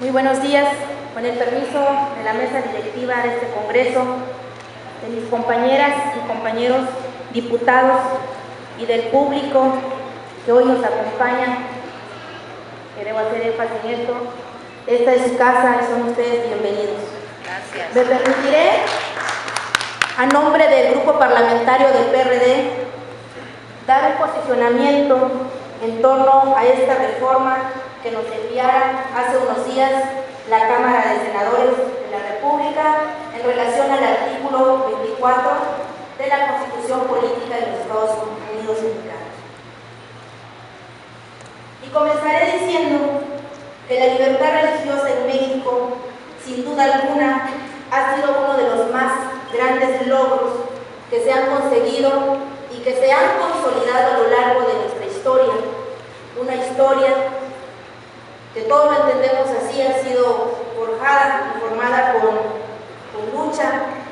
Muy buenos días, con el permiso de la mesa directiva de este Congreso, de mis compañeras y compañeros diputados y del público que hoy nos acompaña, que debo hacer énfasis en esto. Esta es su casa y son ustedes bienvenidos. Gracias. Me permitiré, a nombre del Grupo Parlamentario del PRD, dar un posicionamiento en torno a esta reforma que nos enviara hace unos días la Cámara de Senadores de la República en relación al artículo 24 de la Constitución Política de los Estados Unidos Mexicanos. Y comenzaré diciendo que la libertad religiosa en México, sin duda alguna, ha sido uno de los más grandes logros que se han conseguido y que se han consolidado a lo largo de nuestra historia. Una historia que todos lo entendemos así, ha sido forjada y formada con lucha,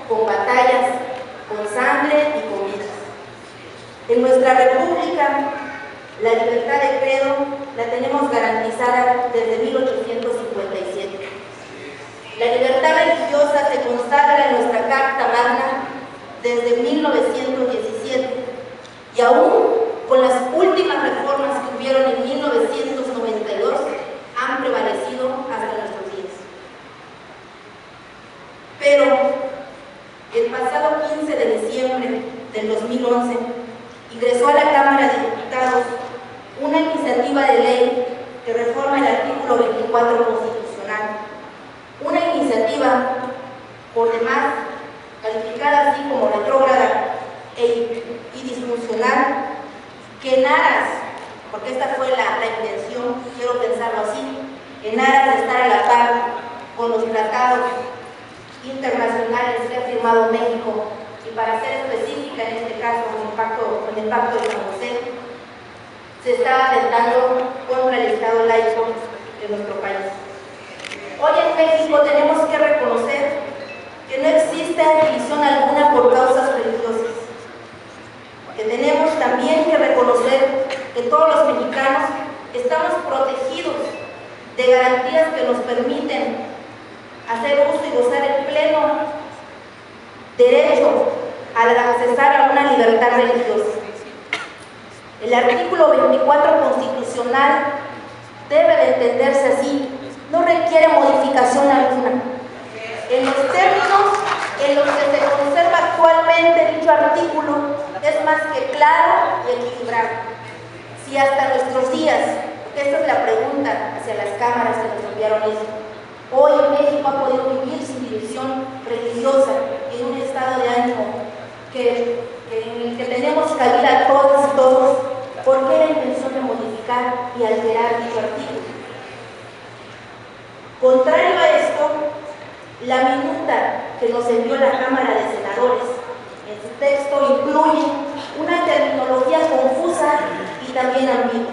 con batallas, con sangre y con vidas. En nuestra república, la libertad de credo la tenemos garantizada desde 1857. La libertad religiosa se consagra en nuestra Carta Magna desde 1917 y aún con las últimas reformas que hubieron en 1992 han prevalecido hasta nuestros días. Pero el pasado 15 de diciembre del 2011 ingresó a la Cámara de Diputados una iniciativa de ley que reforma el artículo 24 constitucional. Una iniciativa, por demás, calificada así como retrógrada y disfuncional, que en aras, porque esta fue la intención, quiero pensarlo así, en aras de estar a la par con los tratados internacionales que ha firmado México, y para ser específica en este caso con el Pacto de San José, se está atentando contra el Estado laico de nuestro país. Hoy en México tenemos que reconocer que no existe división alguna por causas religiosas, que tenemos también que reconocer que todos los mexicanos estamos protegidos de garantías que nos permiten hacer uso y gozar el pleno derecho al accesar a una libertad religiosa. El artículo 24 constitucional debe de entenderse así, no requiere modificación alguna. En los términos en los que se conserva actualmente dicho artículo, es más que claro y equilibrado. Si hasta nuestros días, porque esta es la pregunta hacia las cámaras que nos enviaron esto, hoy México ha podido vivir sin división religiosa y en un estado de ánimo en el que tenemos cabida a todas y todos, ¿por qué la intención de modificar y alterar dicho artículo? Contrario a esto, la minuta que nos envió la Cámara de Senadores en su texto incluye una terminología confusa y también ambigua.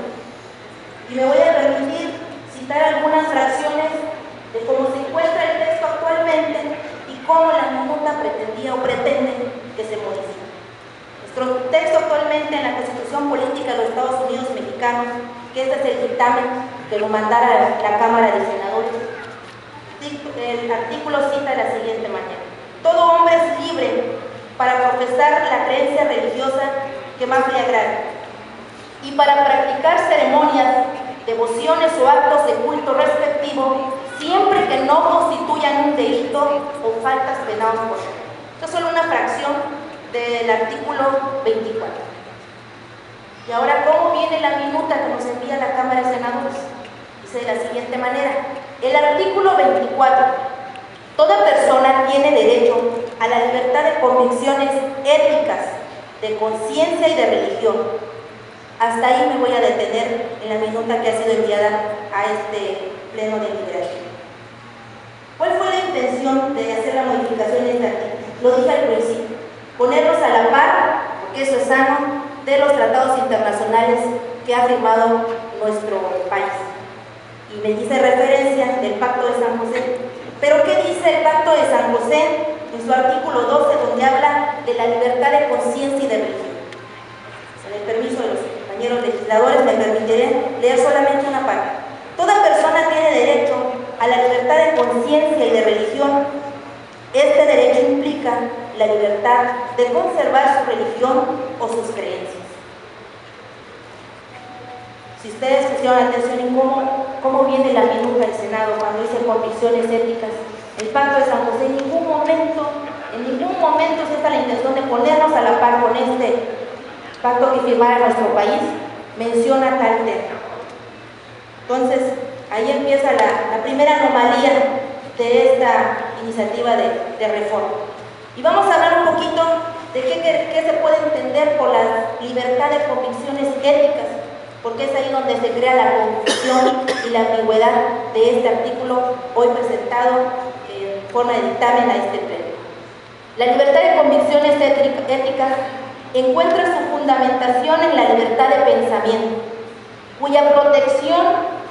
Y me voy a permitir citar algunas fracciones de cómo se encuentra el texto actualmente y cómo la minuta pretendía o pretende que se modifique. Nuestro texto actualmente en la Constitución Política de los Estados Unidos Mexicanos, que este es el dictamen que lo mandara la Cámara de Senadores, el artículo cita de la siguiente manera: todo hombre es libre para profesar la creencia religiosa que más le agrade y para practicar ceremonias, devociones o actos de culto respectivo, siempre que no constituyan un delito o faltas penadas por ley. Esto es solo una fracción del artículo 24. Y ahora, ¿cómo viene la minuta que nos envía la Cámara de Senadores? Dice de la siguiente manera: el artículo 24, toda persona tiene derecho a la libertad de convicciones éticas, de conciencia y de religión. Hasta ahí me voy a detener en la minuta que ha sido enviada a este pleno deliberativo. ¿Cuál fue la intención de hacer la modificación de este artículo? Lo dije al principio, ponerlos a la par, porque eso es sano, de los tratados internacionales que ha firmado nuestro país. Y me dice referencia del Pacto de San José. ¿Pero qué dice el Pacto de San José en su artículo 12, donde habla de la libertad de conciencia y de religión? Con el permiso de los compañeros legisladores, me permitiré leer solamente una parte. Toda persona tiene derecho a a la libertad de conciencia y de religión. Este derecho implica la libertad de conservar su religión o sus creencias. Si ustedes pusieron atención en cómo viene la minuta del Senado cuando dice convicciones éticas, el Pacto de San José en ningún momento se está la intención de ponernos a la par con este pacto que firmara nuestro país, menciona tal tema. Entonces, ahí empieza la primera anomalía de esta iniciativa de reforma. Y vamos a hablar un poquito de qué se puede entender por la libertad de convicciones éticas, porque es ahí donde se crea la confusión y la ambigüedad de este artículo hoy presentado en forma de dictamen a este pleno. La libertad de convicciones éticas encuentra su fundamentación en la libertad de pensamiento, cuya protección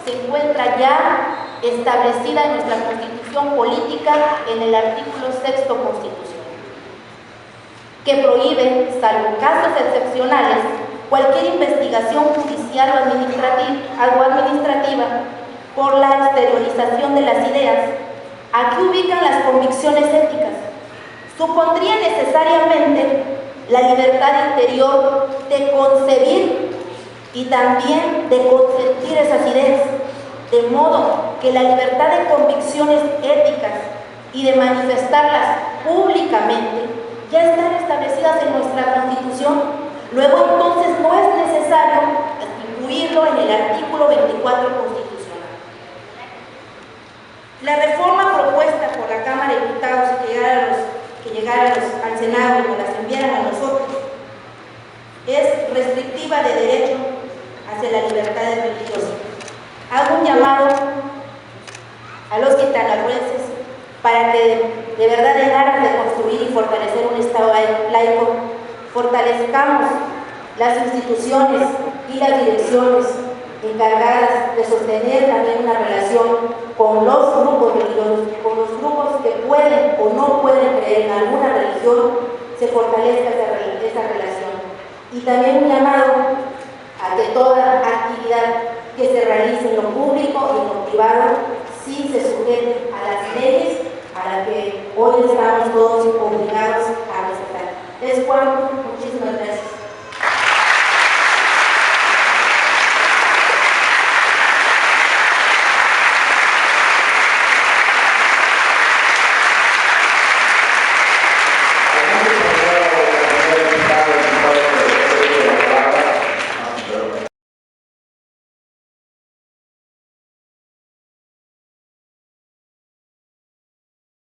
se encuentra ya establecida en nuestra Constitución política en el artículo 6º constitucional, que prohíbe, salvo casos excepcionales, cualquier investigación judicial o administrativa por la exteriorización de las ideas. Aquí ubican las convicciones éticas. Supondría necesariamente la libertad interior de concebir y también de consentir esas ideas, de modo que la libertad de convicciones éticas y de manifestarlas públicamente ya están establecidas en nuestra Constitución. Luego entonces no es necesario incluirlo en el artículo 24 constitucional. La reforma propuesta por la Cámara de Diputados que llegara al Senado y nos las enviaran a nosotros es restrictiva de derecho hacia la libertad religiosa. Hago un llamado a los quintanarroenses para que de verdad en aras de construir y fortalecer un Estado laico, fortalezcamos las instituciones y las direcciones encargadas de sostener también una relación con los grupos religiosos, con los grupos que pueden o no pueden creer en alguna religión, se fortalezca esa relación. Y también un llamado a que toda actividad que se realice en lo público y en lo privado sí se sujete a las leyes a las que hoy estamos todos obligados a respetar. Es cuanto. Muchísimas gracias.